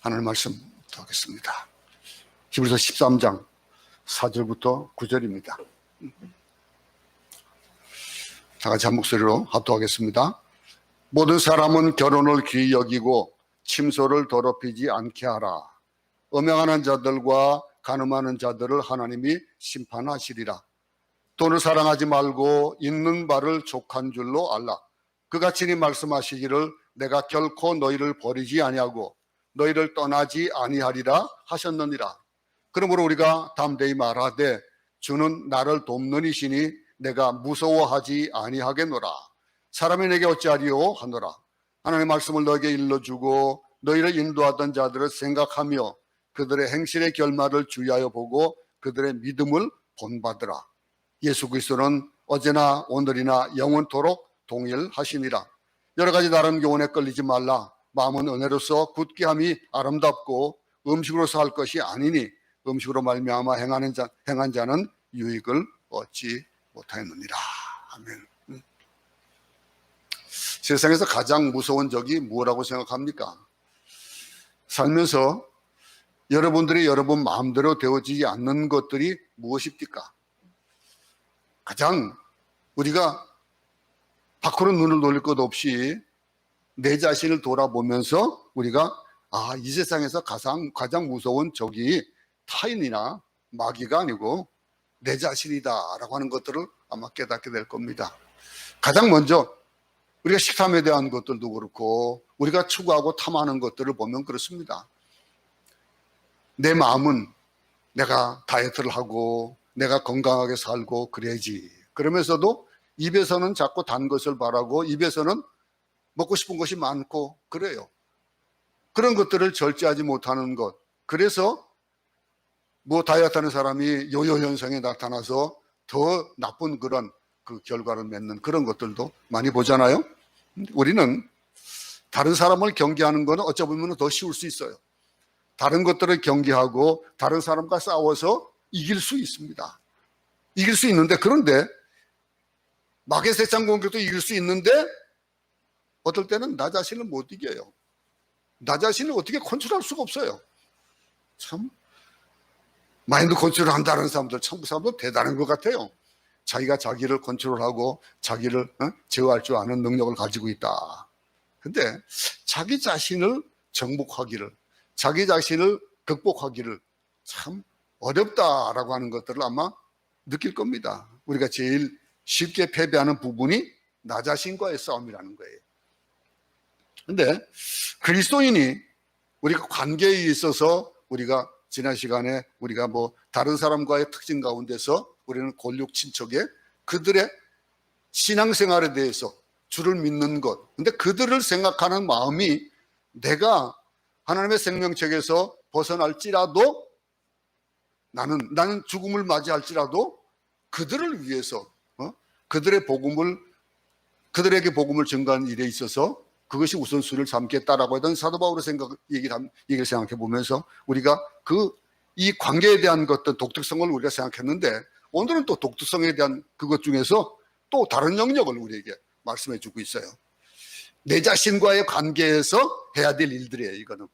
하나님 말씀 하겠습니다. 히브리서 13장 4절부터 9절입니다. 다 같이 한 목소리로 합독하겠습니다. 모든 사람은 결혼을 귀히 여기고 침소를 더럽히지 않게 하라. 음행하는 자들과 간음하는 자들을 하나님이 심판하시리라. 돈을 사랑하지 말고 있는 바를 족한 줄로 알라. 그가 친히 말씀하시기를 내가 결코 너희를 버리지 아니하고 너희를 떠나지 아니하리라 하셨느니라. 그러므로 우리가 담대히 말하되 주는 나를 돕는 이시니 내가 무서워하지 아니하겠노라. 사람이 내게 어찌하리요 하노라. 하나님의 말씀을 너에게 일러주고 너희를 인도하던 자들을 생각하며 그들의 행실의 결말을 주의하여 보고 그들의 믿음을 본받으라. 예수 그리스도는 어제나 오늘이나 영원토록 동일하시니라. 여러 가지 다른 교훈에 끌리지 말라. 마음은 은혜로서 굳게 함이 아름답고 음식으로서 할 것이 아니니 음식으로 말미암아 행한 자는 유익을 얻지 못하였느니라. 아멘. 세상에서 가장 무서운 적이 뭐라고 생각합니까? 살면서 여러분들이 여러분 마음대로 되어지지 않는 것들이 무엇입니까? 가장 우리가 밖으로 눈을 돌릴 것 없이 내 자신을 돌아보면서 우리가 이 세상에서 가장 무서운 적이 타인이나 마귀가 아니고 내 자신이다라고 하는 것들을 아마 깨닫게 될 겁니다. 가장 먼저 우리가 식탐에 대한 것들도 그렇고 우리가 추구하고 탐하는 것들을 보면 그렇습니다. 내 마음은 내가 다이어트를 하고 내가 건강하게 살고 그래야지. 그러면서도 입에서는 자꾸 단 것을 바라고 입에서는 먹고 싶은 것이 많고 그래요. 그런 것들을 절제하지 못하는 것. 그래서 다이어트하는 사람이 요요 현상이 나타나서 더 나쁜 그런 그 결과를 맺는 그런 것들도 많이 보잖아요. 우리는 다른 사람을 경계하는 것은 어찌 보면 더 쉬울 수 있어요. 다른 것들을 경계하고 다른 사람과 싸워서 이길 수 있습니다. 이길 수 있는데 그런데 마개세찬 공격도 이길 수 있는데 어떨 때는 나 자신을 못 이겨요. 나 자신을 어떻게 컨트롤할 수가 없어요. 참 마인드 컨트롤 한다는 사람들 참 그 사람들 대단한 것 같아요. 자기가 자기를 컨트롤하고 자기를 제어할 줄 아는 능력을 가지고 있다. 근데 자기 자신을 정복하기를 자기 자신을 극복하기를 참 어렵다라고 하는 것들을 아마 느낄 겁니다. 우리가 제일 쉽게 패배하는 부분이 나 자신과의 싸움이라는 거예요. 근데 그리스도인이 우리가 관계에 있어서 우리가 지난 시간에 우리가 다른 사람과의 특징 가운데서 우리는 골육 친척에 그들의 신앙생활에 대해서 주를 믿는 것. 근데 그들을 생각하는 마음이 내가 하나님의 생명책에서 벗어날지라도 나는 죽음을 맞이할지라도 그들을 위해서 그들에게 복음을 증거하는 일에 있어서 그것이 우선순위를 삼겠다라고 하던 사도 바울의 얘기를 생각해 보면서 우리가 이 관계에 대한 것들 독특성을 우리가 생각했는데 오늘은 또 독특성에 대한 그것 중에서 또 다른 영역을 우리에게 말씀해 주고 있어요. 내 자신과의 관계에서 해야 될 일들이에요. 이거는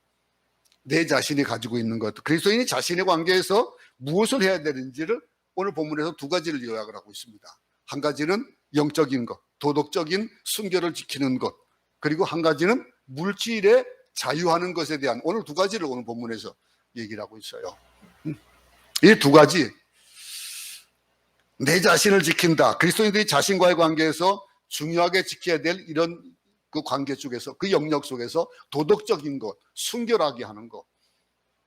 내 자신이 가지고 있는 것, 그리스도인이 자신의 관계에서 무엇을 해야 되는지를 오늘 본문에서 두 가지를 요약을 하고 있습니다. 한 가지는 영적인 것, 도덕적인 순결을 지키는 것, 그리고 한 가지는 물질에 자유하는 것에 대한 오늘 두 가지를 오늘 본문에서 얘기를 하고 있어요. 이 두 가지, 내 자신을 지킨다. 그리스도인들이 자신과의 관계에서 중요하게 지켜야 될 이런 그 관계 쪽에서 그 영역 속에서 도덕적인 것, 순결하게 하는 것,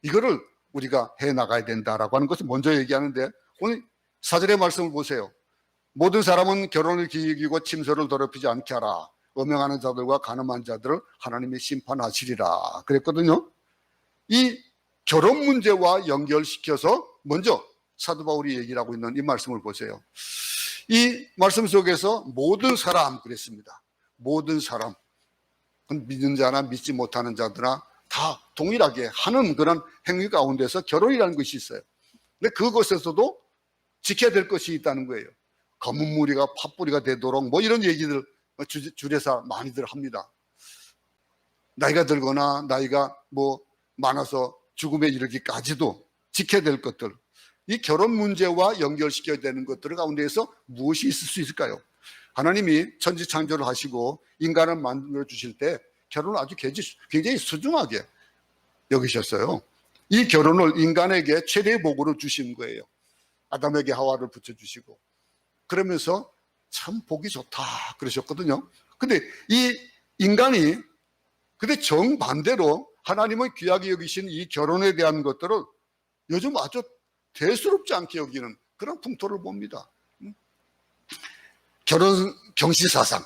이거를 우리가 해나가야 된다라고 하는 것을 먼저 얘기하는데 오늘 4절의 말씀을 보세요. 모든 사람은 결혼을 귀히 여기고 침소를 더럽히지 않게 하라. 음행하는 자들과 간음한 자들을 하나님이 심판하시리라 그랬거든요. 이 결혼 문제와 연결시켜서 먼저 사도 바울이 얘기를 하고 있는 이 말씀을 보세요. 이 말씀 속에서 모든 사람 그랬습니다. 모든 사람, 믿는 자나 믿지 못하는 자들아 다 동일하게 하는 그런 행위 가운데서 결혼이라는 것이 있어요. 근데 그것에서도 지켜야 될 것이 있다는 거예요. 검은 무리가 팥뿌리가 되도록 이런 얘기들 주례사 많이들 합니다. 나이가 들거나 나이가 많아서 죽음에 이르기까지도 지켜야 될 것들, 이 결혼 문제와 연결시켜야 되는 것들 가운데에서 무엇이 있을 수 있을까요? 하나님이 천지 창조를 하시고 인간을 만들어 주실 때 결혼을 아주 굉장히 소중하게 여기셨어요. 이 결혼을 인간에게 최대의 복으로 주신 거예요. 아담에게 하와를 붙여주시고, 그러면서 참 복이 좋다 그러셨거든요. 근데 이 인간이 근데 정반대로 하나님의 귀하게 여기신 이 결혼에 대한 것들을 요즘 아주 대수롭지 않게 여기는 그런 풍토를 봅니다. 결혼 경시사상,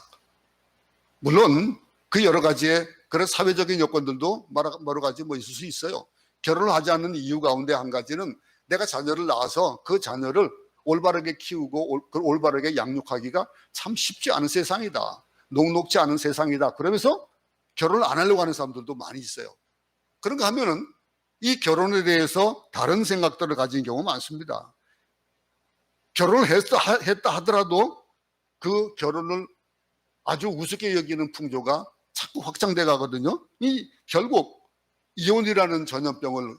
물론 그 여러 가지의 그런 사회적인 요건들도 여러 가지 있을 수 있어요. 결혼을 하지 않는 이유 가운데 한 가지는 내가 자녀를 낳아서 그 자녀를 올바르게 키우고 올바르게 양육하기가 참 쉽지 않은 세상이다, 녹록지 않은 세상이다, 그러면서 결혼을 안 하려고 하는 사람들도 많이 있어요. 그런가 하면은 이 결혼에 대해서 다른 생각들을 가진 경우가 많습니다. 결혼을 했다 하더라도 그 결혼을 아주 우습게 여기는 풍조가 자꾸 확장돼 가거든요. 이 결국 이혼이라는 전염병을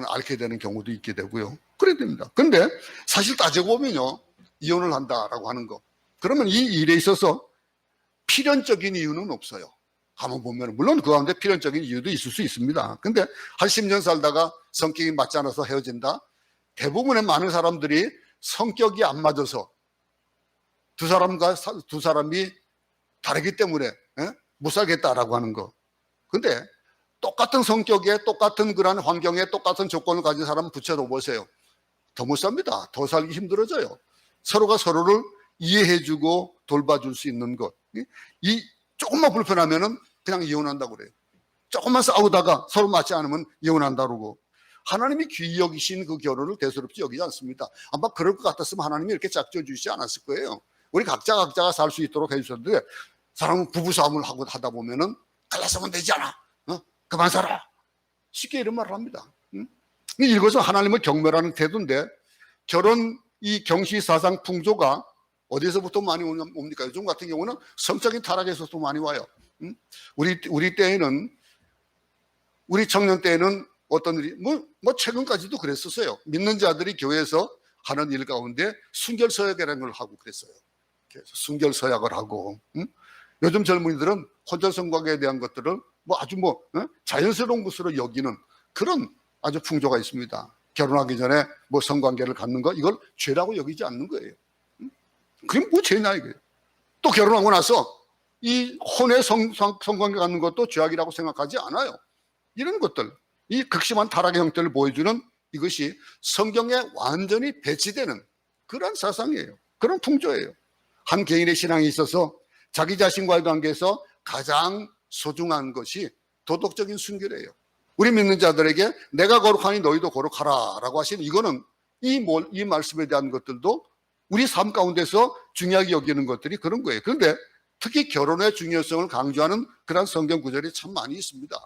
앓게 되는 경우도 있게 되고요. 그래야 됩니다. 근데 사실 따지고 보면요, 이혼을 한다라고 하는 거, 그러면 이 일에 있어서 필연적인 이유는 없어요. 한번 보면 물론 그 가운데 필연적인 이유도 있을 수 있습니다. 근데 한 10년 살다가 성격이 맞지 않아서 헤어진다? 대부분의 많은 사람들이 성격이 안 맞아서 두 사람이 다르기 때문에 못 살겠다라고 하는 거. 근데 똑같은 성격에 똑같은 그런 환경에 똑같은 조건을 가진 사람은 붙여놓고 보세요. 더 못 삽니다. 더 살기 힘들어져요. 서로가 서로를 이해해주고 돌봐줄 수 있는 것. 이 조금만 불편하면은 그냥 이혼한다고 그래요. 조금만 싸우다가 서로 맞지 않으면 이혼한다고 그러고. 하나님이 귀히 여기신 그 결혼을 대수롭지 여기지 않습니다. 아마 그럴 것 같았으면 하나님이 이렇게 짝지어 주시지 않았을 거예요. 우리 각자가 살 수 있도록 해주셨는데, 사람은 부부싸움을 하다 보면은 갈라서면 되지 않아. 그만 살아. 쉽게 이런 말을 합니다. 이것은 하나님을 경멸하는 태도인데, 결혼 이 경시사상 풍조가 어디서부터 많이 옵니까? 요즘 같은 경우는 성적인 타락에서도 많이 와요. 우리 때에는, 우리 청년 때에는 어떤 일이, 최근까지도 그랬었어요. 믿는 자들이 교회에서 하는 일 가운데 순결서약이라는 걸 하고 그랬어요. 그래서 순결서약을 하고, 요즘 젊은이들은 혼전 성관계에 대한 것들을 아주 자연스러운 것으로 여기는 그런 아주 풍조가 있습니다. 결혼하기 전에 성관계를 갖는 거, 이걸 죄라고 여기지 않는 거예요. 그게 뭐 죄냐 이거예요. 또 결혼하고 나서 이 혼의 성관계 갖는 것도 죄악이라고 생각하지 않아요. 이런 것들, 이 극심한 타락의 형태를 보여주는 이것이 성경에 완전히 배치되는 그런 사상이에요. 그런 풍조예요. 한 개인의 신앙에 있어서 자기 자신과의 관계에서 가장 소중한 것이 도덕적인 순결이에요. 우리 믿는 자들에게 내가 거룩하니 너희도 거룩하라 라고 하신 이거는 이 말씀에 대한 것들도 우리 삶 가운데서 중요하게 여기는 것들이 그런 거예요. 그런데 특히 결혼의 중요성을 강조하는 그런 성경 구절이 참 많이 있습니다.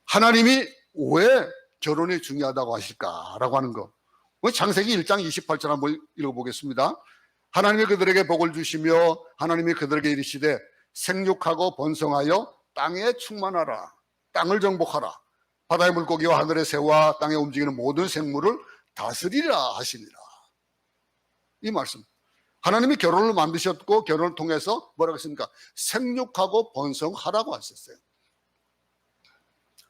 하나님이 왜 결혼이 중요하다고 하실까라고 하는 거. 창세기 1장 28절 한번 읽어보겠습니다. 하나님이 그들에게 복을 주시며 하나님이 그들에게 이르시되 생육하고 번성하여 땅에 충만하라. 땅을 정복하라. 바다의 물고기와 하늘의 새와 땅에 움직이는 모든 생물을 다스리라 하시니라. 이 말씀. 하나님이 결혼을 만드셨고 결혼을 통해서 뭐라고 했습니까? 생육하고 번성하라고 하셨어요.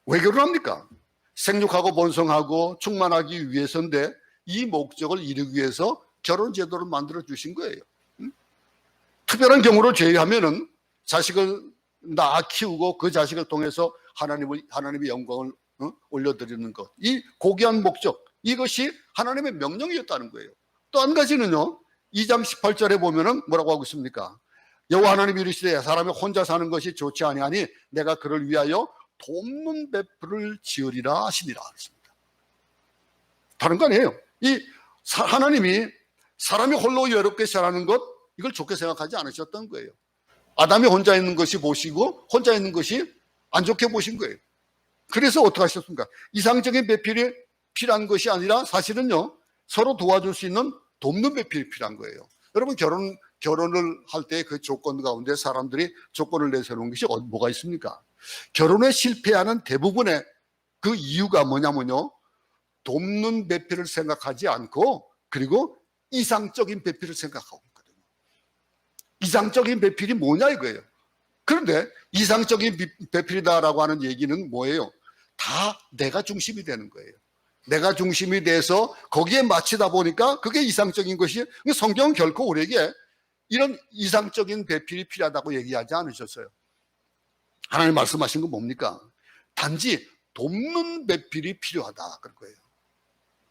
왜 결혼합니까? 생육하고 번성하고 충만하기 위해서인데, 이 목적을 이루기 위해서 결혼 제도를 만들어 주신 거예요. 특별한 경우를 제외하면은 자식을 낳아 키우고 그 자식을 통해서 하나님의 영광을 올려드리는 것, 이 고귀한 목적, 이것이 하나님의 명령이었다는 거예요. 또 한 가지는요, 2장 18절에 보면은 뭐라고 하고 있습니까? 여호와 하나님이 이르시되 사람이 혼자 사는 것이 좋지 아니하니 내가 그를 위하여 돕는 베풀을 지으리라 하시니라. 다른 거 아니에요. 하나님이 사람이 홀로 외롭게 살아가는 것, 이걸 좋게 생각하지 않으셨던 거예요. 아담이 혼자 있는 것이 보시고 혼자 있는 것이 안 좋게 보신 거예요. 그래서 어떻게 하셨습니까? 이상적인 배필이 필요한 것이 아니라 사실은요, 서로 도와줄 수 있는 돕는 배필이 필요한 거예요. 여러분, 결혼을 할 때 그 조건 가운데 사람들이 조건을 내세우는 것이 뭐가 있습니까? 결혼에 실패하는 대부분의 그 이유가 뭐냐면요, 돕는 배필을 생각하지 않고 그리고 이상적인 배필을 생각하고 있거든요. 이상적인 배필이 뭐냐 이거예요. 그런데 이상적인 배필이다라고 하는 얘기는 뭐예요? 다 내가 중심이 되는 거예요. 내가 중심이 돼서 거기에 맞추다 보니까 그게 이상적인 것이, 성경은 결코 우리에게 이런 이상적인 배필이 필요하다고 얘기하지 않으셨어요. 하나님 말씀하신 건 뭡니까? 단지 돕는 배필이 필요하다 그럴 거예요.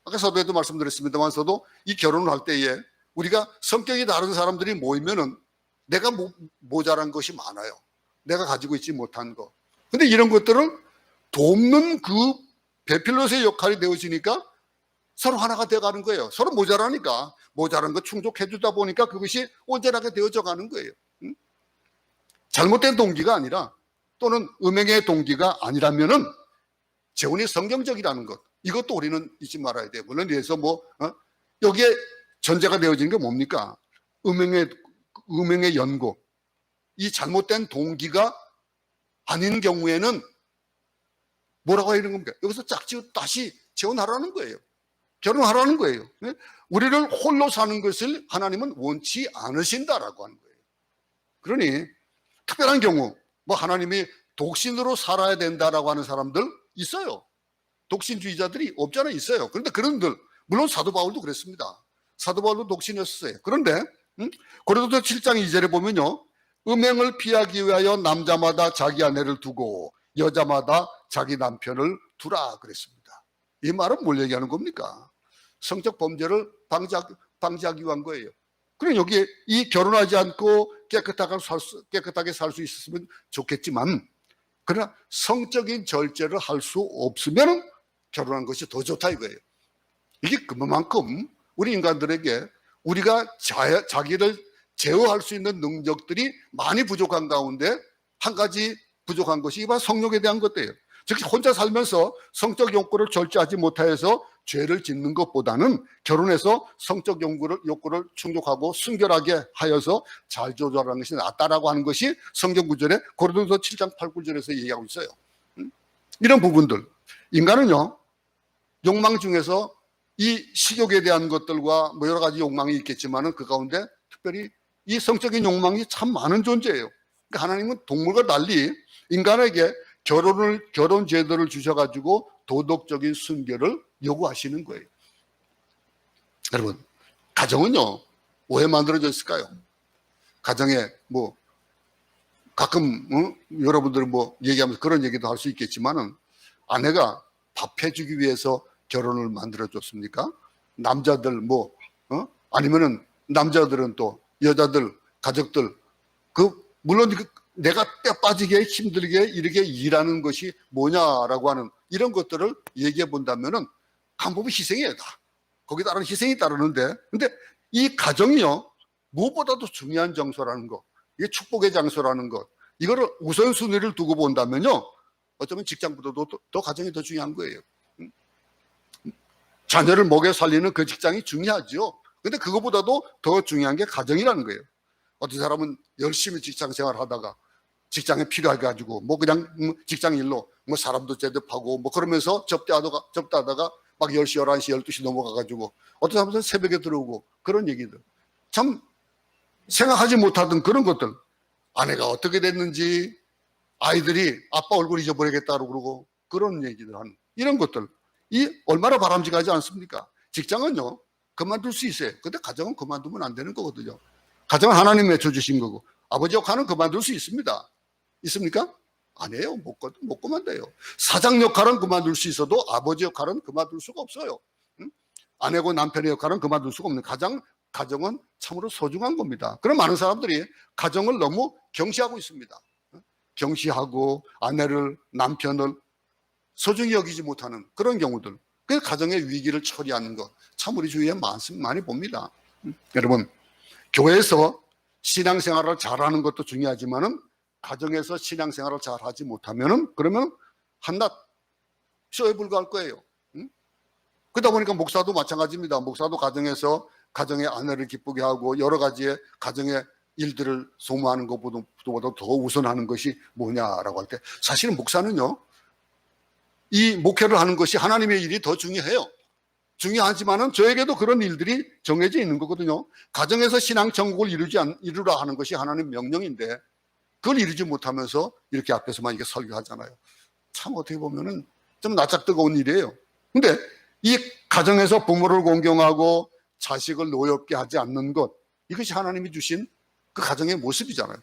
아까 서두에도 말씀드렸습니다만서도 이 결혼을 할 때에 우리가 성격이 다른 사람들이 모이면은 내가 모자란 것이 많아요. 내가 가지고 있지 못한 거. 근데 이런 것들을 돕는 그 배필로서의 역할이 되어지니까 서로 하나가 되어가는 거예요. 서로 모자라니까 모자란 거 충족해 주다 보니까 그것이 온전하게 되어져 가는 거예요. 잘못된 동기가 아니라, 또는 음행의 동기가 아니라면은 재혼이 성경적이라는 것, 이것도 우리는 잊지 말아야 돼요. 물론 여기서 여기에 전제가 되어지는 게 뭡니까? 음행의 연고, 이 잘못된 동기가 아닌 경우에는 뭐라고 해야 되는 겁니까? 여기서 짝지어 다시 재혼하라는 거예요. 결혼하라는 거예요. 우리를 홀로 사는 것을 하나님은 원치 않으신다라고 하는 거예요. 그러니 특별한 경우, 하나님이 독신으로 살아야 된다라고 하는 사람들 있어요. 독신주의자들이 없잖아요. 있어요. 그런데 그런들, 물론 사도 바울도 그랬습니다. 사도 바울도 독신이었어요. 그런데 고린도서 7장 2절에 보면요, 음행을 피하기 위하여 남자마다 자기 아내를 두고 여자마다 자기 남편을 두라 그랬습니다. 이 말은 뭘 얘기하는 겁니까? 성적 범죄를 방지하기 위한 거예요. 그럼 여기에 이 결혼하지 않고 깨끗하게 살 수 있었으면 좋겠지만, 그러나 성적인 절제를 할 수 없으면 결혼한 것이 더 좋다 이거예요. 이게 그만큼 우리 인간들에게 우리가 자기를 제어할 수 있는 능력들이 많이 부족한 가운데 한 가지 부족한 것이 바로 성욕에 대한 것들이에요. 즉 혼자 살면서 성적 욕구를 절제하지 못해서 죄를 짓는 것보다는 결혼해서 성적 욕구를 충족하고 순결하게 하여서 잘 조절하는 것이 낫다라고 하는 것이 성경 구절에 고린도서 7장 8, 9절에서 얘기하고 있어요. 이런 부분들, 인간은요 욕망 중에서 이 식욕에 대한 것들과 여러 가지 욕망이 있겠지만은 그 가운데 특별히 이 성적인 욕망이 참 많은 존재예요. 그러니까 하나님은 동물과 달리 인간에게 결혼 제도를 주셔가지고 도덕적인 순결을 요구하시는 거예요. 여러분, 가정은요 왜 만들어져 있을까요? 가정에 가끔 여러분들은 얘기하면서 그런 얘기도 할 수 있겠지만은, 아내가 밥 해주기 위해서 결혼을 만들어줬습니까? 남자들 아니면은 남자들은 또 여자들 가족들 물론 내가 뼈 빠지게 힘들게 이렇게 일하는 것이 뭐냐라고 하는 이런 것들을 얘기해 본다면은 간부비 희생이에요. 다 거기에 따른 희생이 따르는데, 근데 이 가정이요 무엇보다도 중요한 장소라는 거, 이게 축복의 장소라는 것, 이거를 우선순위를 두고 본다면요 어쩌면 직장보다도 더 가정이 더 중요한 거예요. 자녀를 먹여 살리는 그 직장이 중요하죠. 근데 그것보다도 더 중요한 게 가정이라는 거예요. 어떤 사람은 열심히 직장 생활을 하다가 직장에 필요해가지고 그냥 직장 일로 사람도 제접하고 그러면서 접대하다가 막 10시, 11시, 12시 넘어가가지고 어떤 사람은 새벽에 들어오고 그런 얘기들, 참 생각하지 못하던 그런 것들, 아내가 어떻게 됐는지, 아이들이 아빠 얼굴 잊어버리겠다고 그러고 그런 얘기들 하는 이런 것들, 이 얼마나 바람직하지 않습니까? 직장은요 그만둘 수 있어요. 근데 가정은 그만두면 안 되는 거거든요. 가정은 하나님이 맺혀주신 거고, 아버지 역할은 그만둘 수 있습니다. 있습니까? 아니에요. 못 그만둬요. 사장 역할은 그만둘 수 있어도 아버지 역할은 그만둘 수가 없어요. 아내고 남편의 역할은 그만둘 수가 없는, 가정은 참으로 소중한 겁니다. 그럼 많은 사람들이 가정을 너무 경시하고 있습니다. 경시하고 아내를, 남편을 소중히 여기지 못하는 그런 경우들, 그래서 가정의 위기를 처리하는 것 참 우리 주위에 많이 봅니다. 여러분, 교회에서 신앙생활을 잘하는 것도 중요하지만은 가정에서 신앙생활을 잘하지 못하면은 그러면 한낱 쇼에 불과할 거예요. 그러다 보니까 목사도 마찬가지입니다. 목사도 가정에서 가정의 아내를 기쁘게 하고 여러 가지의 가정의 일들을 소모하는 것보다 더 우선하는 것이 뭐냐라고 할 때, 사실은 목사는요 이 목회를 하는 것이 하나님의 일이 더 중요해요. 중요하지만은 저에게도 그런 일들이 정해져 있는 거거든요. 가정에서 신앙 천국을 이루라 하는 것이 하나님 명령인데 그걸 이루지 못하면서 이렇게 앞에서만 이게 설교하잖아요. 참 어떻게 보면은 좀 낯짝뜨거운 일이에요. 근데 이 가정에서 부모를 공경하고 자식을 노엽게 하지 않는 것, 이것이 하나님이 주신 그 가정의 모습이잖아요.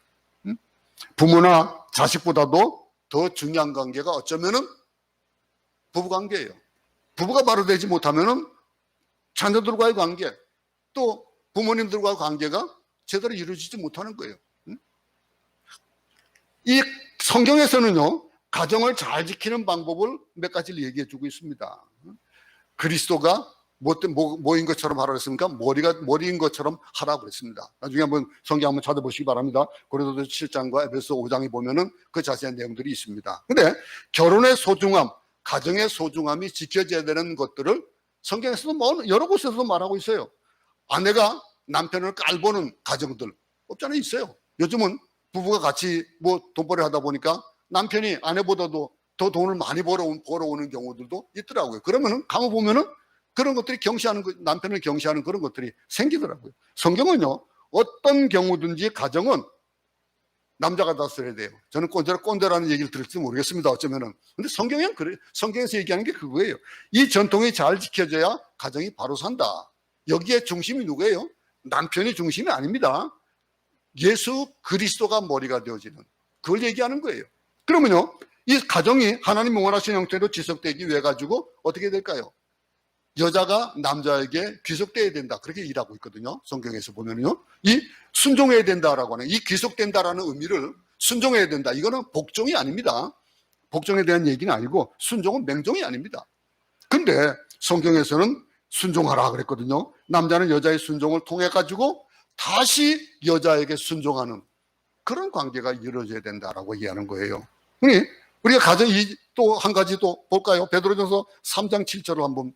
부모나 자식보다도 더 중요한 관계가 어쩌면은 부부관계예요. 부부가 바로 되지 못하면은 자녀들과의 관계, 또 부모님들과의 관계가 제대로 이루어지지 못하는 거예요. 이 성경에서는요, 가정을 잘 지키는 방법을 몇 가지를 얘기해 주고 있습니다. 그리스도가 뭐인 것처럼 하라고 했습니까? 머리인 것처럼 하라고 그랬습니다. 나중에 한번 성경 한번 찾아보시기 바랍니다. 고린도서 7장과 에베소 5장에 보면은 그 자세한 내용들이 있습니다. 근데 결혼의 소중함, 가정의 소중함이 지켜져야 되는 것들을 성경에서도 여러 곳에서도 말하고 있어요. 아내가 남편을 깔보는 가정들 없잖아요. 있어요. 요즘은 부부가 같이 돈벌이 하다 보니까 남편이 아내보다도 더 돈을 많이 벌어오는 경우들도 있더라고요. 그러면은 가만 보면은 그런 것들이 남편을 경시하는 그런 것들이 생기더라고요. 성경은요, 어떤 경우든지 가정은 남자가 다스려야 돼요. 저는 꼰대라는 얘기를 들을지 모르겠습니다. 어쩌면은. 근데 성경은 그래. 성경에서 얘기하는 게 그거예요. 이 전통이 잘 지켜져야 가정이 바로 산다. 여기에 중심이 누구예요? 남편이 중심이 아닙니다. 예수 그리스도가 머리가 되어지는, 그걸 얘기하는 거예요. 그러면요, 이 가정이 하나님 원하시는 형태로 지속되기 위해 가지고 어떻게 될까요? 여자가 남자에게 귀속돼야 된다, 그렇게 일하고 있거든요. 성경에서 보면요, 이 순종해야 된다라고 하는, 이 귀속된다라는 의미를 순종해야 된다, 이거는 복종이 아닙니다. 복종에 대한 얘기는 아니고 순종은 맹종이 아닙니다. 근데 성경에서는 순종하라 그랬거든요. 남자는 여자의 순종을 통해 가지고 다시 여자에게 순종하는 그런 관계가 이루어져야 된다라고 얘기하는 거예요. 우리가 가정 또 한 가지 또 볼까요? 베드로전서 3장 7절을 한번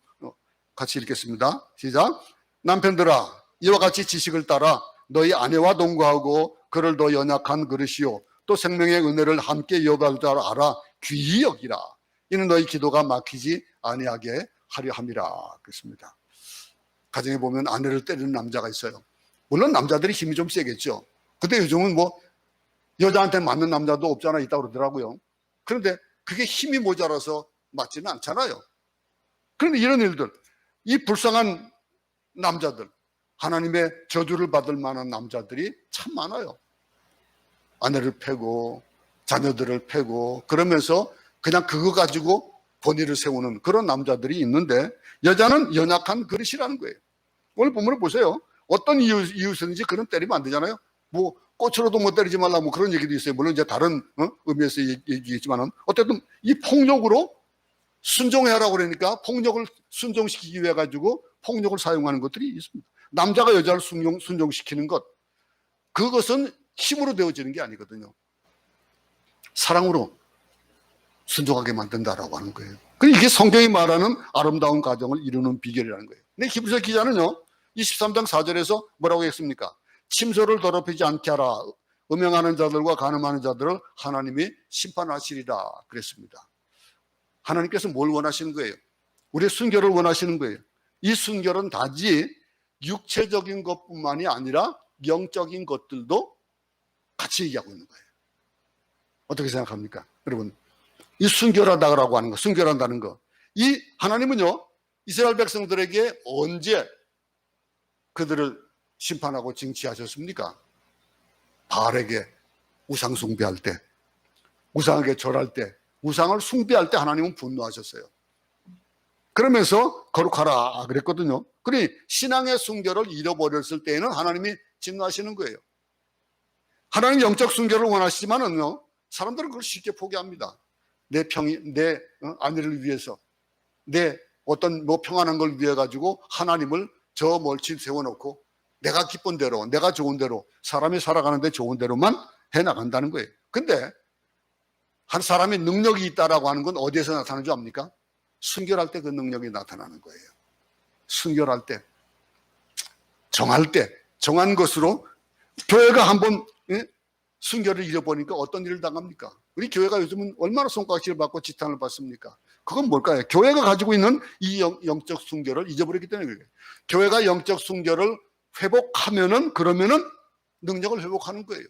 같이 읽겠습니다. 시작. 남편들아, 이와 같이 지식을 따라 너희 아내와 동거하고 그를 더 연약한 그릇이요 또 생명의 은혜를 함께 이어갈 줄 알아 귀히 여기라. 이는 너희 기도가 막히지 아니하게 하려 함이라. 그렇습니다. 가정에 보면 아내를 때리는 남자가 있어요. 물론 남자들이 힘이 좀 세겠죠. 근데 요즘은 여자한테 맞는 남자도 없잖아 있다고 그러더라고요. 그런데 그게 힘이 모자라서 맞지는 않잖아요. 그런데 이런 일들, 이 불쌍한 남자들, 하나님의 저주를 받을 만한 남자들이 참 많아요. 아내를 패고 자녀들을 패고 그러면서 그냥 그거 가지고 본의를 세우는 그런 남자들이 있는데, 여자는 연약한 그릇이라는 거예요. 오늘 본문을 보세요. 어떤 이유에서든지 그런 때리면 안 되잖아요. 꽃으로도 못 때리지 말라 그런 얘기도 있어요. 물론 이제 다른 의미에서 얘기했지만은 어쨌든 이 폭력으로 순종해라고 그러니까 폭력을 순종시키기 위해 가지고 폭력을 사용하는 것들이 있습니다. 남자가 여자를 순종시키는 것, 그것은 힘으로 되어지는 게 아니거든요. 사랑으로 순종하게 만든다라고 하는 거예요. 이게 성경이 말하는 아름다운 가정을 이루는 비결이라는 거예요. 근데 히브리서 기자는요, 23장 4절에서 뭐라고 했습니까? 침소를 더럽히지 않게 하라. 음행하는 자들과 간음하는 자들을 하나님이 심판하시리라 그랬습니다. 하나님께서 뭘 원하시는 거예요? 우리의 순결을 원하시는 거예요. 이 순결은 단지 육체적인 것뿐만이 아니라 영적인 것들도 같이 얘기하고 있는 거예요. 어떻게 생각합니까? 여러분, 이 순결하다고 하는 거, 순결한다는 거, 이 하나님은요, 이스라엘 백성들에게 언제 그들을 심판하고 징치하셨습니까? 바알에게 우상 숭배할 때, 우상에게 절할 때, 우상을 숭배할 때 하나님은 분노하셨어요. 그러면서 거룩하라 그랬거든요. 그러니 신앙의 순결을 잃어버렸을 때에는 하나님이 진노하시는 거예요. 하나님 영적 순결을 원하시지만은요, 사람들은 그걸 쉽게 포기합니다. 내 아내를 위해서, 내 어떤 평안한 걸 위해 가지고 하나님을 저 멀리 세워놓고 내가 기쁜 대로, 내가 좋은 대로, 사람이 살아가는데 좋은 대로만 해나간다는 거예요. 근데 한 사람의 능력이 있다라고 하는 건 어디에서 나타나는 줄 압니까? 순결할 때 그 능력이 나타나는 거예요. 순결할 때, 정할 때, 정한 것으로. 교회가 한번 순결을 잃어버리니까 어떤 일을 당합니까? 우리 교회가 요즘은 얼마나 손가락질을 받고 지탄을 받습니까? 그건 뭘까요? 교회가 가지고 있는 이 영적 순결을 잊어버렸기 때문에 그래요. 교회가 영적 순결을 회복하면은, 그러면은 능력을 회복하는 거예요.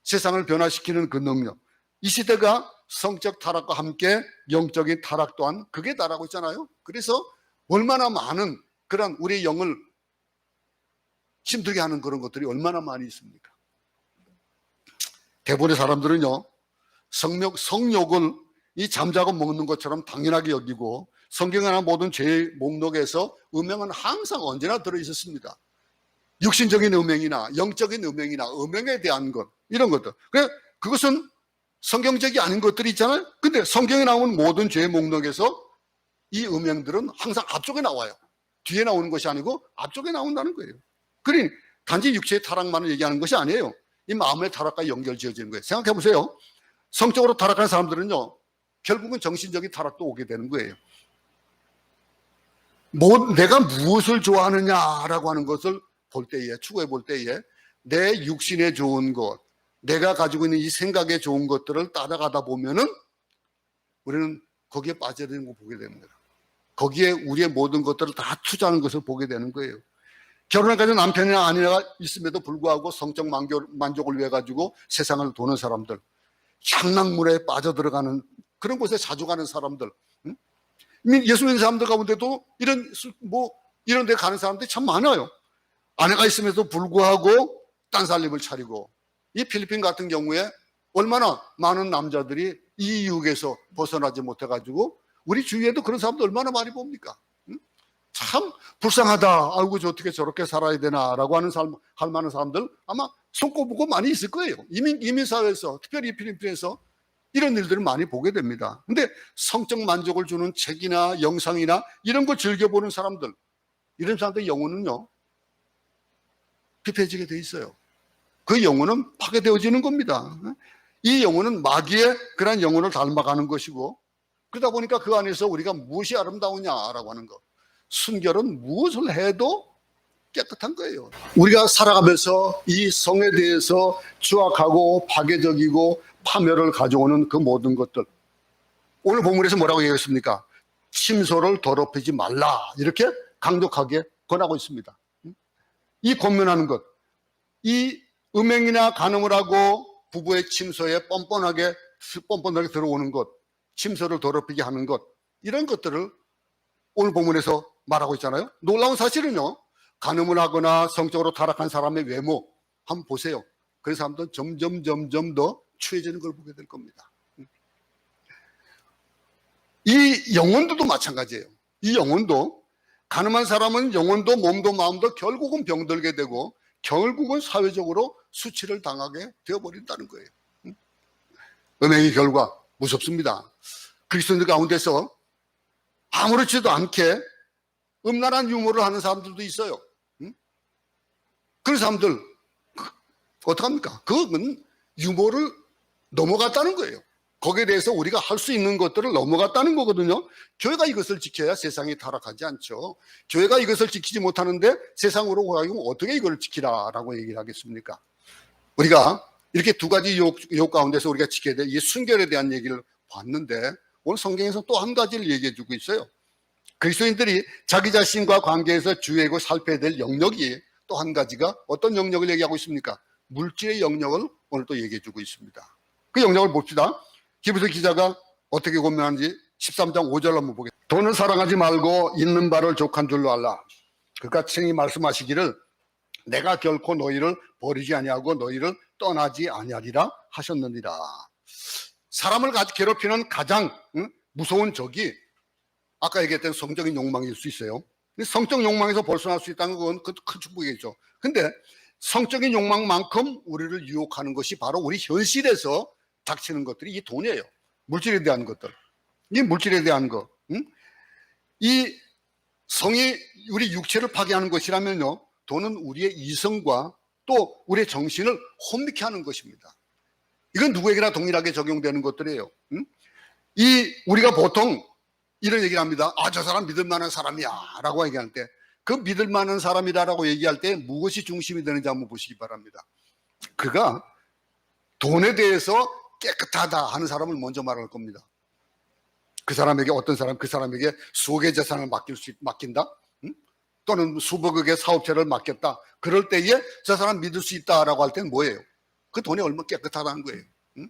세상을 변화시키는 그 능력. 이 시대가 성적 타락과 함께 영적인 타락 또한 그게 달하고 있잖아요. 그래서 얼마나 많은 그런 우리의 영을 힘들게 하는 그런 것들이 얼마나 많이 있습니까? 대부분의 사람들은요, 성욕을 이 잠자고 먹는 것처럼 당연하게 여기고, 성경에 나온 모든 죄의 목록에서 음행은 항상 언제나 들어있었습니다. 육신적인 음행이나 영적인 음행이나 음행에 대한 것, 이런 것들. 그것은 성경적이 아닌 것들이 있잖아요. 근데 성경에 나오는 모든 죄의 목록에서 이 음행들은 항상 앞쪽에 나와요. 뒤에 나오는 것이 아니고 앞쪽에 나온다는 거예요. 그러니 단지 육체의 타락만을 얘기하는 것이 아니에요. 이 마음의 타락과 연결 지어지는 거예요. 생각해 보세요. 성적으로 타락하는 사람들은요, 결국은 정신적인 타락도 오게 되는 거예요. 내가 무엇을 좋아하느냐라고 하는 것을 볼 때에, 추구해 볼 때에 내 육신에 좋은 것, 내가 가지고 있는 이 생각에 좋은 것들을 따라가다 보면은 우리는 거기에 빠져드는 거 보게 됩니다. 거기에 우리의 모든 것들을 다 투자하는 것을 보게 되는 거예요. 결혼하기 남편이나 아내가 있음에도 불구하고 성적 만족을 위해 가지고 세상을 도는 사람들, 향락물에 빠져들어가는 그런 곳에 자주 가는 사람들, 예수 믿는 사람들 가운데도 이런 데 가는 사람들이 참 많아요. 아내가 있음에도 불구하고 딴 살림을 차리고, 이 필리핀 같은 경우에 얼마나 많은 남자들이 이 유혹에서 벗어나지 못해가지고, 우리 주위에도 그런 사람들 얼마나 많이 봅니까? 참 불쌍하다. 아이고, 저 어떻게 저렇게 살아야 되나라고 할 만한 사람들 아마 손꼽고 많이 있을 거예요. 이민사회에서, 특별히 필리핀에서 이런 일들을 많이 보게 됩니다. 근데 성적 만족을 주는 책이나 영상이나 이런 걸 즐겨보는 사람들, 이런 사람들의 영혼은요, 피폐해지게 돼 있어요. 그 영혼은 파괴되어지는 겁니다. 이 영혼은 마귀의 그런 영혼을 닮아가는 것이고, 그러다 보니까 그 안에서 우리가 무엇이 아름다우냐라고 하는 것, 순결은 무엇을 해도 깨끗한 거예요. 우리가 살아가면서 이 성에 대해서 추악하고 파괴적이고 파멸을 가져오는 그 모든 것들, 오늘 본문에서 뭐라고 얘기했습니까? 침소를 더럽히지 말라, 이렇게 강력하게 권하고 있습니다. 이 권면하는 것, 이 음행이나 간음을 하고 부부의 침소에 뻔뻔하게 들어오는 것, 침소를 더럽히게 하는 것, 이런 것들을 오늘 본문에서 말하고 있잖아요. 놀라운 사실은요, 간음을 하거나 성적으로 타락한 사람의 외모 한번 보세요. 그 사람들은 점점 더 추해지는 걸 보게 될 겁니다. 이 영혼도 마찬가지예요. 이 영혼도, 가늠한 사람은 영혼도 몸도 마음도 결국은 병들게 되고 결국은 사회적으로 수치를 당하게 되어버린다는 거예요. 음행의 결과 무섭습니다. 그리스도인들 가운데서 아무렇지도 않게 음란한 유머를 하는 사람들도 있어요. 그런 사람들 어떡합니까? 그건 유머를 넘어갔다는 거예요. 거기에 대해서 우리가 할 수 있는 것들을 넘어갔다는 거거든요. 교회가 이것을 지켜야 세상이 타락하지 않죠. 교회가 이것을 지키지 못하는데 세상으로 가면 어떻게 이걸 지키라라고 얘기를 하겠습니까? 우리가 이렇게 두 가지 유혹 가운데서 우리가 지켜야 될 이 순결에 대한 얘기를 봤는데, 오늘 성경에서 또 한 가지를 얘기해 주고 있어요. 그리스도인들이 자기 자신과 관계에서 주의하고 살펴야 될 영역이 또 한 가지가 어떤 영역을 얘기하고 있습니까? 물질의 영역을 오늘 또 얘기해 주고 있습니다. 그 영역을 봅시다. 히브리서 기자가 어떻게 권면하는지 13장 5절 한번 보겠습니다. 돈을 사랑하지 말고 있는 바를 족한 줄로 알라. 그가 친히 말씀하시기를 내가 결코 너희를 버리지 아니하고 너희를 떠나지 아니하리라 하셨느니라. 사람을 괴롭히는 가장 무서운 적이 아까 얘기했던 성적인 욕망일 수 있어요. 성적 욕망에서 벗어날 수 있다는 건 큰 축복이겠죠. 근데 성적인 욕망만큼 우리를 유혹하는 것이 바로 우리 현실에서 닥치는 것들이 이 돈이에요. 물질에 대한 것들. 이 물질에 대한 것. 이 성이 우리 육체를 파괴하는 것이라면요, 돈은 우리의 이성과 또 우리의 정신을 혼미케 하는 것입니다. 이건 누구에게나 동일하게 적용되는 것들이에요. 우리가 보통 이런 얘기를 합니다. 아, 저 사람 믿을 만한 사람이야 라고 얘기할 때, 그 믿을 만한 사람이다라고 얘기할 때 무엇이 중심이 되는지 한번 보시기 바랍니다. 그가 돈에 대해서 깨끗하다 하는 사람을 먼저 말할 겁니다. 그 사람에게 어떤 사람 그 사람에게 수억의 재산을 맡긴다? 응? 또는 수백억의 사업체를 맡겼다. 그럴 때에 저 사람 믿을 수 있다라고 할 때는 뭐예요? 그 돈이 얼마나 깨끗하다는 거예요. 응?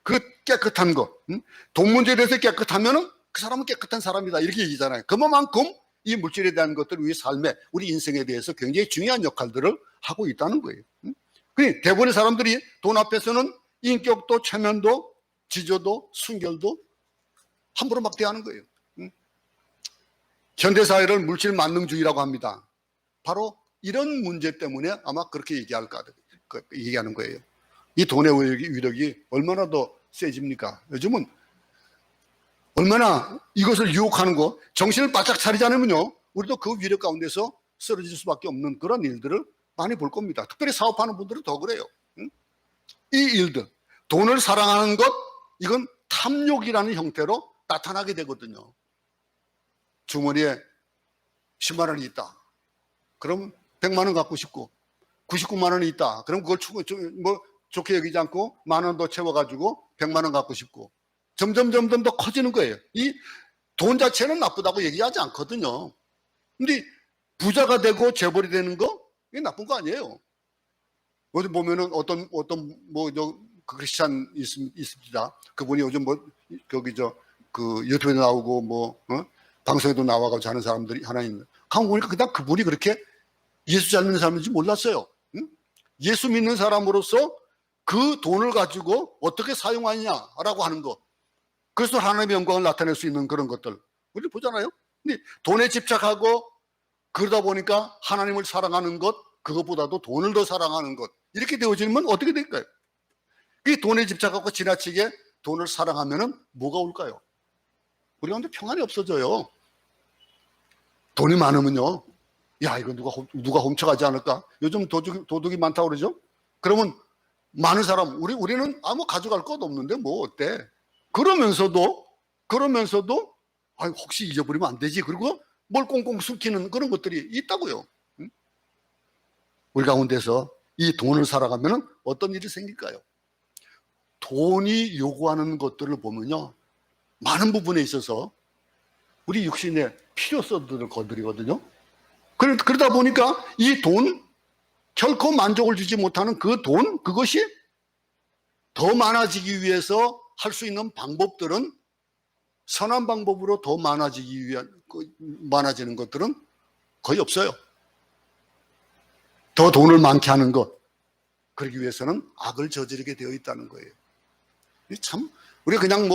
그 깨끗한 거, 응? 돈 문제에 대해서 깨끗하면은 그 사람은 깨끗한 사람이다 이렇게 얘기잖아요. 그만큼 이 물질에 대한 것들 우리 삶에 우리 인생에 대해서 굉장히 중요한 역할들을 하고 있다는 거예요. 응? 대부분의 사람들이 돈 앞에서는 인격도 체면도 지조도 순결도 함부로 막 대하는 거예요. 응? 현대사회를 물질 만능주의라고 합니다. 바로 이런 문제 때문에 아마 그렇게 얘기하는 거예요. 이 돈의 위력이 얼마나 더 세집니까? 요즘은 얼마나 이것을 유혹하는 거, 정신을 바짝 차리지 않으면요, 우리도 그 위력 가운데서 쓰러질 수밖에 없는 그런 일들을 많이 볼 겁니다. 특별히 사업하는 분들은 더 그래요. 응? 이 일들, 돈을 사랑하는 것, 이건 탐욕이라는 형태로 나타나게 되거든요. 주머니에 10만 원이 있다. 그럼 100만 원 갖고 싶고, 99만 원이 있다. 그럼 그걸 좋게 여기지 않고 만 원 더 채워가지고 100만 원 갖고 싶고, 점점 더 커지는 거예요. 이 돈 자체는 나쁘다고 얘기하지 않거든요. 근데 부자가 되고 재벌이 되는 거, 이게 나쁜 거 아니에요. 어디 보면은 어떤 크리스찬 있습니다. 그분이 요즘 유튜브에 나오고 방송에도 나와가지고 하는 사람들이 하나 있는. 가만 보니까 그냥 그분이 그렇게 예수 잘 믿는 사람인지 몰랐어요. 응? 예수 믿는 사람으로서 그 돈을 가지고 어떻게 사용하느냐라고 하는 것. 그래서 하나님의 영광을 나타낼 수 있는 그런 것들. 우리 보잖아요. 근데 돈에 집착하고 그러다 보니까 하나님을 사랑하는 것, 그것보다도 돈을 더 사랑하는 것. 이렇게 되어지면 어떻게 될까요? 이 돈에 집착하고 지나치게 돈을 사랑하면은 뭐가 올까요? 우리 가운데 평안이 없어져요. 돈이 많으면요. 야, 이거 누가 훔쳐가지 않을까? 요즘 도둑이 많다고 그러죠? 그러면 많은 사람, 우리는 아무 가져갈 것 없는데 뭐 어때? 그러면서도, 혹시 잊어버리면 안 되지. 그리고 뭘 꽁꽁 숨기는 그런 것들이 있다고요. 응? 우리 가운데서 이 돈을 살아가면 어떤 일이 생길까요? 돈이 요구하는 것들을 보면요, 많은 부분에 있어서 우리 육신의 필요성들을 건드리거든요. 그러다 보니까 이 돈, 결코 만족을 주지 못하는 그 돈, 그것이 더 많아지기 위해서 할 수 있는 방법들은, 선한 방법으로 더 많아지는 것들은 거의 없어요. 더 돈을 많게 하는 것, 그러기 위해서는 악을 저지르게 되어 있다는 거예요. 참, 우리가 그냥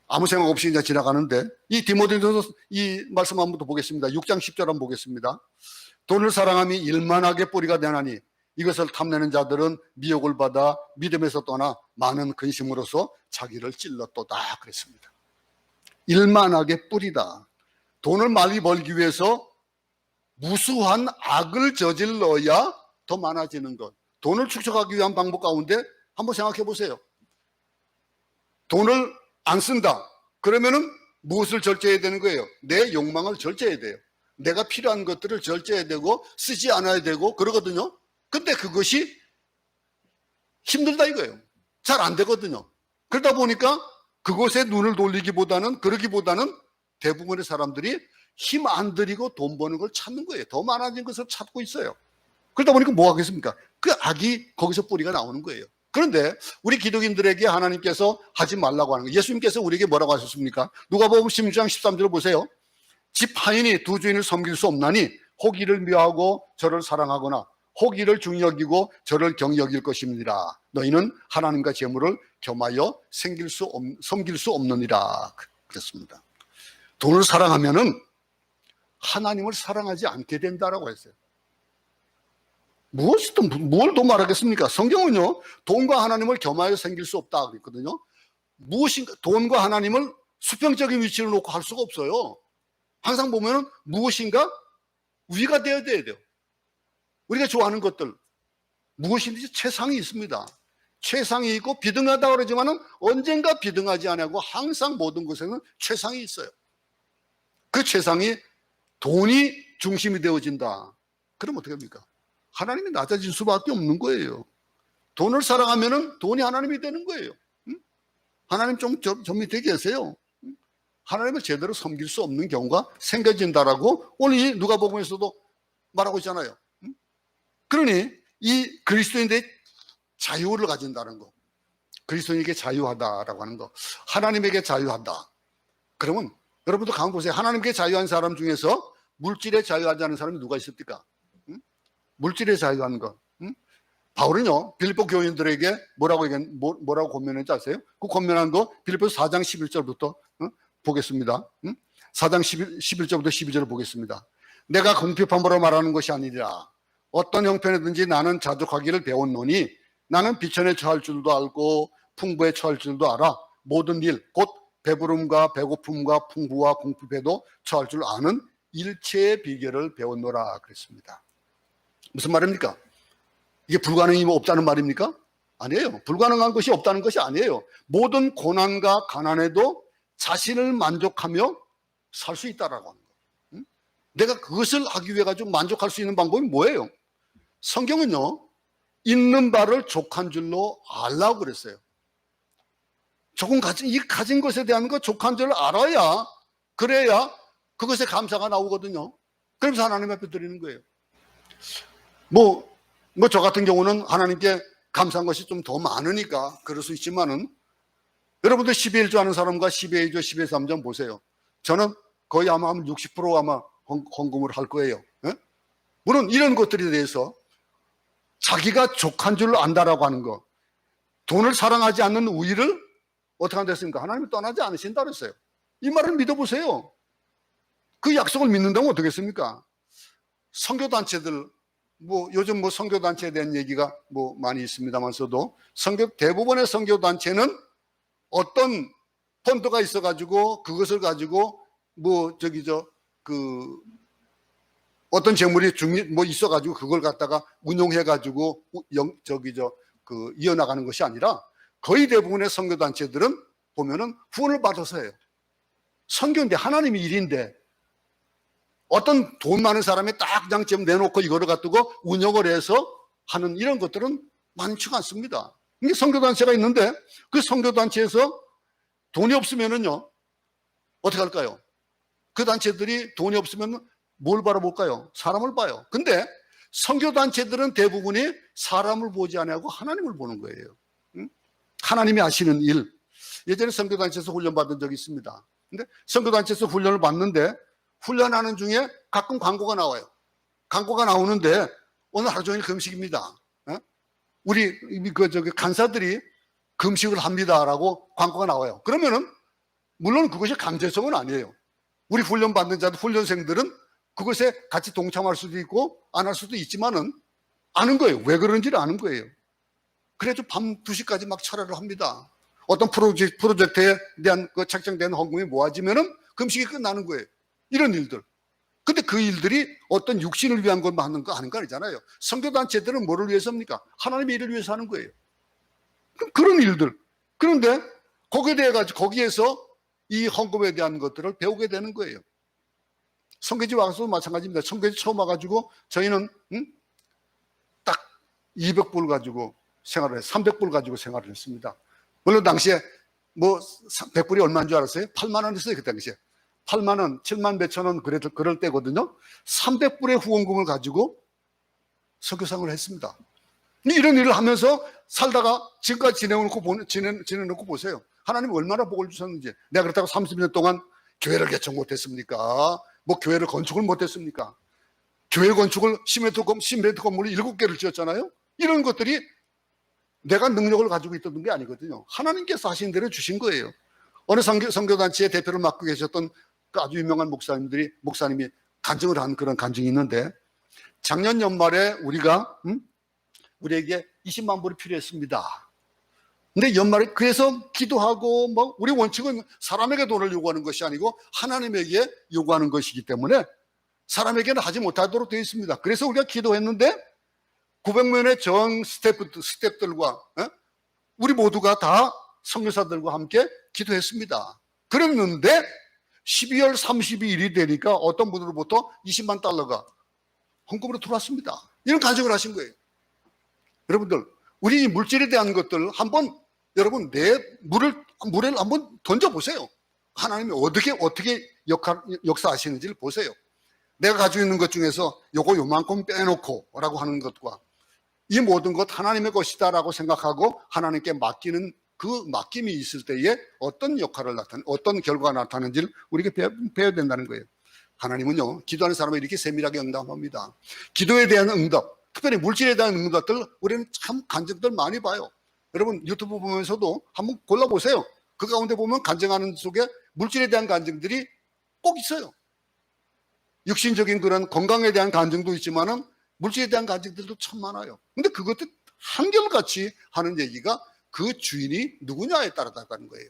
아무 생각 없이 그냥 지나가는데, 이 디모데전서 이 말씀 한번 더 보겠습니다. 6장 10절 한번 보겠습니다. 돈을 사랑함이 일만하게 뿌리가 되나니 이것을 탐내는 자들은 미혹을 받아 믿음에서 떠나 많은 근심으로서 자기를 찔렀도다 그랬습니다. 일만하게 뿌리다. 돈을 많이 벌기 위해서 무수한 악을 저질러야 더 많아지는 것. 돈을 축적하기 위한 방법 가운데 한번 생각해 보세요. 돈을 안 쓴다. 그러면은 무엇을 절제해야 되는 거예요? 내 욕망을 절제해야 돼요. 내가 필요한 것들을 절제해야 되고 쓰지 않아야 되고 그러거든요. 근데 그것이 힘들다 이거예요. 잘 안 되거든요. 그러다 보니까 그곳에 눈을 돌리기보다는, 그러기보다는 대부분의 사람들이 힘 안 들이고 돈 버는 걸 찾는 거예요. 더 많아진 것을 찾고 있어요. 그러다 보니까 뭐 하겠습니까? 그 악이 거기서 뿌리가 나오는 거예요. 그런데 우리 기독인들에게 하나님께서 하지 말라고 하는 거예요. 예수님께서 우리에게 뭐라고 하셨습니까? 누가복음 16장 13절 보세요. 집 하인이 두 주인을 섬길 수 없나니 혹 이를 미워하고 저를 사랑하거나 혹 이를 중히 여기고 저를 경히 여길 것입니다. 너희는 하나님과 재물을 겸하여 섬길 수 없느니라 그랬습니다. 돈을 사랑하면은 하나님을 사랑하지 않게 된다라고 했어요. 뭘 더 말하겠습니까? 성경은요, 돈과 하나님을 겸하여 섬길 수 없다 그랬거든요. 무엇인가, 돈과 하나님을 수평적인 위치로 놓고 할 수가 없어요. 항상 보면은 무엇인가 위가 되어야 돼요. 우리가 좋아하는 것들, 무엇인지 최상이 있습니다. 최상이 있고 비등하다고 그러지만은 언젠가 비등하지 않고 항상 모든 것에는 최상이 있어요. 그 최상이 돈이 중심이 되어진다. 그럼 어떻게 합니까? 하나님이 낮아질 수밖에 없는 거예요. 돈을 사랑하면은 돈이 하나님이 되는 거예요. 응? 하나님 좀 밑에 계세요. 응? 하나님을 제대로 섬길 수 없는 경우가 생겨진다라고 오늘 이 누가복음에서도 말하고 있잖아요. 그러니 이 그리스도인의 자유를 가진다는 거, 그리스도인에게 자유하다라고 하는 거, 하나님에게 자유하다. 그러면 여러분도 가만 보세요. 하나님께 자유한 사람 중에서 물질에 자유하지 않은 사람이 누가 있습니까? 물질에 자유한 거. 바울은요, 빌립보 교인들에게 뭐라고 권면했는지 아세요? 그 권면한 거 빌립보서 4장 11절부터 보겠습니다. 4장 11절부터 12절을 보겠습니다. 내가 궁핍함으로 말하는 것이 아니라 어떤 형편이든지 나는 자족하기를 배웠노니 나는 비천에 처할 줄도 알고 풍부에 처할 줄도 알아. 모든 일, 곧 배부름과 배고픔과 풍부와 궁핍에도 처할 줄 아는 일체의 비결을 배웠노라 그랬습니다. 무슨 말입니까? 이게 불가능이 없다는 말입니까? 아니에요. 불가능한 것이 없다는 것이 아니에요. 모든 고난과 가난에도 자신을 만족하며 살 수 있다라고 하는 거예요. 내가 그것을 하기 위해 가지고 만족할 수 있는 방법이 뭐예요? 성경은요, 있는 바를 족한 줄로 알라고 그랬어요. 이 가진 것에 대한 거 족한 줄 알아야, 그래야 그것에 감사가 나오거든요. 그러면서 하나님 앞에 드리는 거예요. 저 같은 경우는 하나님께 감사한 것이 좀 더 많으니까 그럴 수 있지만은, 여러분들 12일 조 하는 사람과 12일 조, 12일 3점 보세요. 저는 거의 아마 60% 아마 헌금을 할 거예요. 예? 물론 이런 것들에 대해서 자기가 족한 줄 안다라고 하는 거, 돈을 사랑하지 않는 우위를 어떻게 한댔습니까? 하나님이 떠나지 않으신다 그랬어요. 이 말을 믿어보세요. 그 약속을 믿는다면 어떻겠습니까? 선교단체들, 요즘 선교단체에 대한 얘기가 많이 있습니다만서도, 대부분의 선교단체는 어떤 펀드가 있어가지고, 그것을 가지고, 어떤 재물이 있어가지고, 그걸 갖다가 운용해가지고, 이어나가는 것이 아니라, 거의 대부분의 선교단체들은 보면은 후원을 받아서 해요. 선교인데, 하나님의 일인데, 어떤 돈 많은 사람이 딱 그냥 좀 내놓고 이거를 갖두고 운영을 해서 하는 이런 것들은 많지가 않습니다. 이게 선교단체가 있는데, 그 선교단체에서 돈이 없으면은요, 어떻게 할까요? 그 단체들이 돈이 없으면 뭘 바라볼까요? 사람을 봐요. 근데 선교단체들은 대부분이 사람을 보지 않고 하나님을 보는 거예요. 하나님이 하시는 일. 예전에 선교단체에서 훈련받은 적이 있습니다. 근데 선교단체에서 훈련을 받는데, 훈련하는 중에 가끔 광고가 나와요. 광고가 나오는데 오늘 하루 종일 금식입니다. 우리 간사들이 금식을 합니다라고 광고가 나와요. 그러면은 물론 그것이 강제성은 아니에요. 우리 훈련 받는 자들, 훈련생들은 그것에 같이 동참할 수도 있고 안 할 수도 있지만은 아는 거예요. 왜 그런지를 아는 거예요. 그래서 밤 2시까지 막 철회를 합니다. 어떤 프로젝트에 대한 책정된 헌금이 모아지면은 금식이 끝나는 거예요. 이런 일들. 근데 그 일들이 어떤 육신을 위한 것만 하는 거 아니잖아요. 선교단체들은 뭐를 위해서입니까? 하나님의 일을 위해서 하는 거예요. 그런 일들. 그런데 거기에 대해 가지고 거기에서 이 헌금에 대한 것들을 배우게 되는 거예요. 선교지 와서도 마찬가지입니다. 선교지 처음 와가지고 저희는 딱 200불 가지고 생활을 했어요. 300불 가지고 생활을 했습니다. 물론 당시에 100불이 얼마인 줄 알았어요? 8만 원 했어요. 그 당시에. 8만 원, 7만 몇천 원 그럴 때거든요. 300불의 후원금을 가지고 선교사를 했습니다. 이런 일을 하면서 살다가 지금까지 지내놓고 보세요. 하나님 얼마나 복을 주셨는지. 내가 그렇다고 30년 동안 교회를 개척 못했습니까? 교회를 건축을 못했습니까? 교회 건축을 시멘트 건물을 7개를 지었잖아요. 이런 것들이 내가 능력을 가지고 있던 게 아니거든요. 하나님께서 하신 대로 주신 거예요. 어느 선교단체의 대표를 맡고 계셨던 그 아주 유명한 목사님이 간증을 한 그런 간증이 있는데, 작년 연말에 우리에게 20만 불이 필요했습니다. 근데 연말에 그래서 기도하고 우리 원칙은 사람에게 돈을 요구하는 것이 아니고 하나님에게 요구하는 것이기 때문에 사람에게는 하지 못하도록 되어 있습니다. 그래서 우리가 기도했는데 900명의 전 스태프들과 우리 모두가 다 선교사들과 함께 기도했습니다. 그랬는데 12월 31일이 되니까 어떤 분으로부터 20만 달러가 헌금으로 들어왔습니다. 이런 간증을 하신 거예요. 여러분들, 우리 물질에 대한 것들 한번 여러분 물에 한번 던져보세요. 하나님이 어떻게 역사하시는지를 보세요. 내가 가지고 있는 것 중에서 요만큼 빼놓고 라고 하는 것과 이 모든 것 하나님의 것이다라고 생각하고 하나님께 맡기는 그 맡김이 있을 때에 어떤 역할을 어떤 결과가 나타나는지를 우리가 배워야 된다는 거예요. 하나님은요, 기도하는 사람을 이렇게 세밀하게 응답합니다. 기도에 대한 응답, 특별히 물질에 대한 응답들, 우리는 참 간증들 많이 봐요. 여러분 유튜브 보면서도 한번 골라보세요. 그 가운데 보면 간증하는 속에 물질에 대한 간증들이 꼭 있어요. 육신적인 그런 건강에 대한 간증도 있지만은 물질에 대한 간증들도 참 많아요. 근데 그것도 한결같이 하는 얘기가 그 주인이 누구냐에 따라 다르다는 거예요.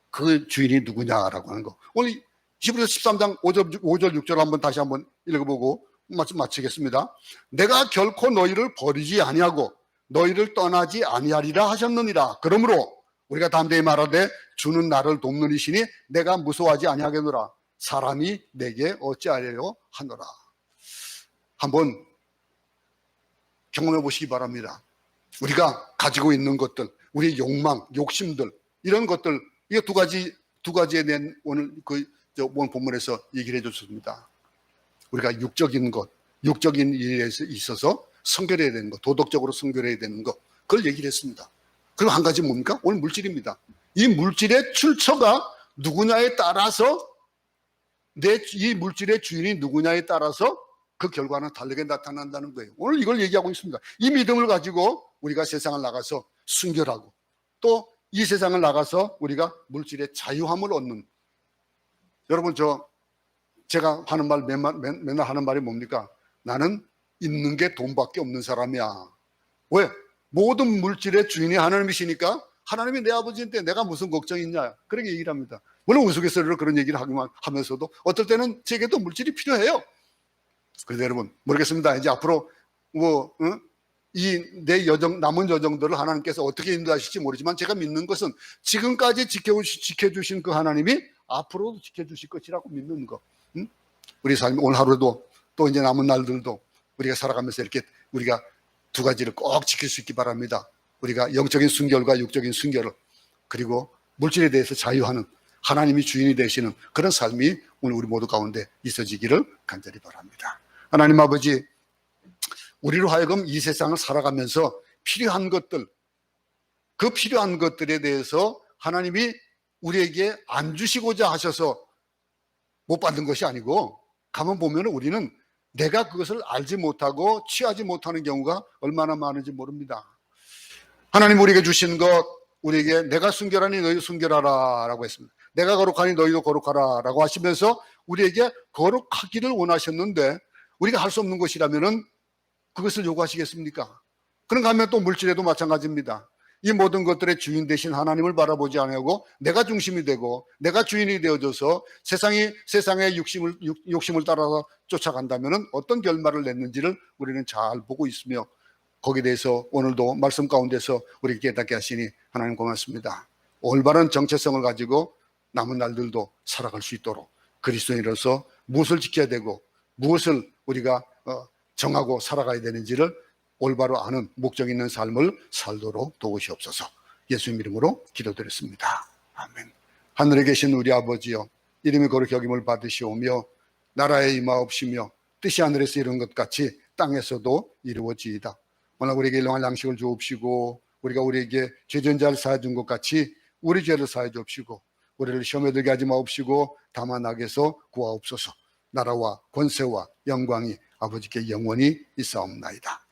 그 주인이 누구냐라고 하는 거. 오늘 히브리서 13장 5절 6절 한번 다시 한번 읽어보고 마치겠습니다. 내가 결코 너희를 버리지 아니하고 너희를 떠나지 아니하리라 하셨느니라. 그러므로 우리가 담대히 말하되 주는 나를 돕는 이시니 내가 무서워하지 아니하겠노라. 사람이 내게 어찌하려 하노라. 한번 경험해 보시기 바랍니다. 우리가 가지고 있는 것들, 우리의 욕망, 욕심들, 이런 것들, 이 두 가지에 대한 오늘 오늘 본문에서 얘기를 해줬습니다. 우리가 육적인 것, 육적인 일에 있어서 성결해야 되는 것, 도덕적으로 성결해야 되는 것, 그걸 얘기를 했습니다. 그리고 한 가지 뭡니까? 오늘 물질입니다. 이 물질의 출처가 누구냐에 따라서 이 물질의 주인이 누구냐에 따라서 그 결과는 다르게 나타난다는 거예요. 오늘 이걸 얘기하고 있습니다. 이 믿음을 가지고 우리가 세상을 나가서 순결하고 또 이 세상을 나가서 우리가 물질의 자유함을 얻는, 여러분 제가 하는 말 맨날 하는 말이 뭡니까? 나는 있는 게 돈밖에 없는 사람이야. 왜? 모든 물질의 주인이 하나님이시니까 하나님이 내 아버지인데 내가 무슨 걱정이 있냐, 그렇게 얘기를 합니다. 물론 우스갯소리로 그런 얘기를 하면서도 어떨 때는 제게도 물질이 필요해요. 그래서 여러분 모르겠습니다. 이제 앞으로 내 남은 여정들을 하나님께서 어떻게 인도하실지 모르지만 제가 믿는 것은 지금까지 지켜주신 그 하나님이 앞으로도 지켜주실 것이라고 믿는 거. 우리 삶 오늘 하루도 또 이제 남은 날들도 우리가 살아가면서 이렇게 우리가 두 가지를 꼭 지킬 수 있기 바랍니다. 우리가 영적인 순결과 육적인 순결을, 그리고 물질에 대해서 자유하는 하나님이 주인이 되시는 그런 삶이 오늘 우리 모두 가운데 있어지기를 간절히 바랍니다. 하나님 아버지, 우리로 하여금 이 세상을 살아가면서 필요한 것들, 그 필요한 것들에 대해서 하나님이 우리에게 안 주시고자 하셔서 못 받는 것이 아니고, 가만 보면 우리는 내가 그것을 알지 못하고 취하지 못하는 경우가 얼마나 많은지 모릅니다. 하나님 우리에게 주신 것, 우리에게 내가 순결하니 너희도 순결하라 라고 했습니다. 내가 거룩하니 너희도 거룩하라 라고 하시면서 우리에게 거룩하기를 원하셨는데, 우리가 할 수 없는 것이라면 그것을 요구하시겠습니까? 그런가 하면 또 물질에도 마찬가지입니다. 이 모든 것들의 주인 되신 하나님을 바라보지 않고 내가 중심이 되고 내가 주인이 되어져서 세상의 욕심을 따라서 쫓아간다면 어떤 결말을 냈는지를 우리는 잘 보고 있으며, 거기에 대해서 오늘도 말씀 가운데서 우리에게 깨닫게 하시니 하나님 고맙습니다. 올바른 정체성을 가지고 남은 날들도 살아갈 수 있도록 그리스도인으로서 무엇을 지켜야 되고 무엇을 우리가 정하고 살아가야 되는지를 올바로 아는 목적 있는 삶을 살도록 도우시옵소서. 예수님 이름으로 기도드렸습니다. 아멘. 하늘에 계신 우리 아버지여, 이름이 거룩히 여김을 받으시오며 나라에 임하옵시며 뜻이 하늘에서 이룬 것 같이 땅에서도 이루어지이다. 오늘 우리에게 일용할 양식을 주옵시고 우리가 우리에게 죄진 자를 사해 준 것 같이 우리 죄를 사해 주옵시고 우리를 시험에 들게 하지 마옵시고 다만 악에서 구하옵소서. 나라와 권세와 영광이 아버지께 영원히 있사옵나이다.